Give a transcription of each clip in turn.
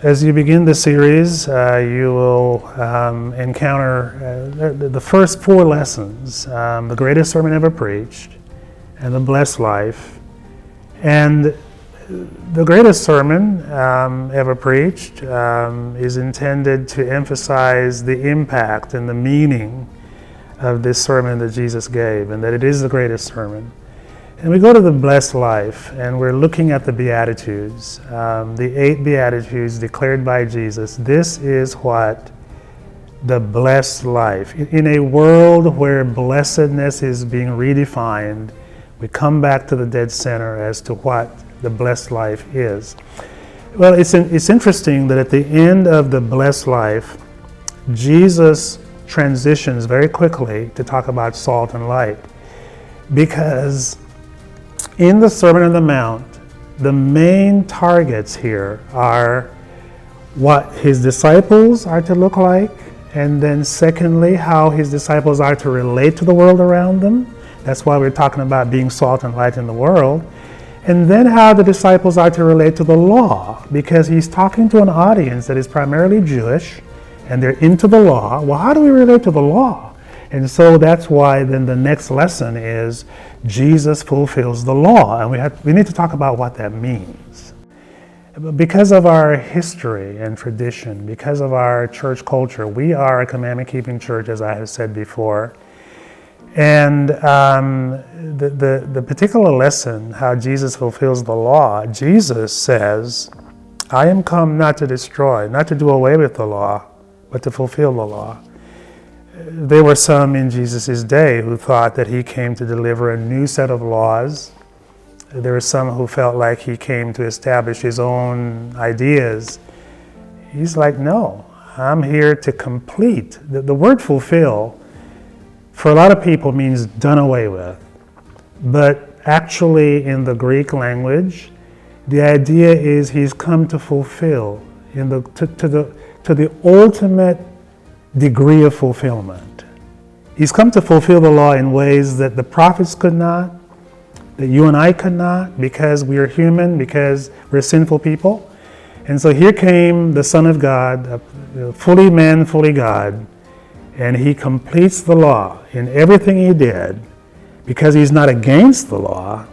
As you begin the series, you will encounter the first 4 lessons, the greatest sermon ever preached, and the blessed life. And the greatest sermon ever preached is intended to emphasize the impact and the meaning of this sermon that Jesus gave, and that it is the greatest sermon. And we go to the blessed life, and we're looking at the Beatitudes, the 8 Beatitudes declared by Jesus. This is what the blessed life. In a world where blessedness is being redefined, we come back to the dead center as to what the blessed life is. Well, it's interesting that at the end of the blessed life, Jesus transitions very quickly to talk about salt and light, because in the Sermon on the Mount, the main targets here are what his disciples are to look like, and then secondly, how his disciples are to relate to the world around them. That's why we're talking about being salt and light in the world. And then how the disciples are to relate to the law, because he's talking to an audience that is primarily Jewish, and they're into the law. Well, how do we relate to the law? And so that's why then the next lesson is Jesus fulfills the law, and we need to talk about what that means. Because of our history and tradition, because of our church culture, we are a commandment-keeping church, as I have said before. And the particular lesson, how Jesus fulfills the law, Jesus says, I am come not to destroy, not to do away with the law, but to fulfill the law. There were some in Jesus' day who thought that he came to deliver a new set of laws. There were some who felt like he came to establish his own ideas. He's like, no, I'm here to complete. The word fulfill, for a lot of people, means done away with. But actually in the Greek language, the idea is he's come to fulfill to the ultimate degree of fulfillment. He's come to fulfill the law in ways that the prophets could not, that you and I could not, because we are human, because we're sinful people. And so here came the Son of God, fully man, fully God, and he completes the law in everything he did, because he's not against the law.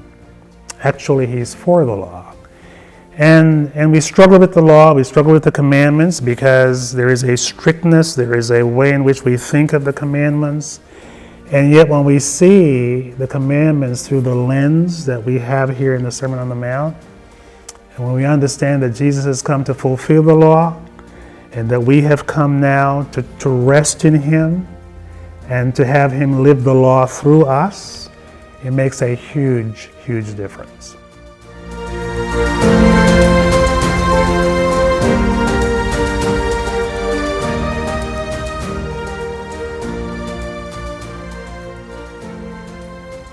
Actually, he's for the law. And we struggle with the law, we struggle with the commandments, because there is a strictness, there is a way in which we think of the commandments. And yet when we see the commandments through the lens that we have here in the Sermon on the Mount, and when we understand that Jesus has come to fulfill the law, and that we have come now to rest in him, and to have him live the law through us, it makes a huge, huge difference.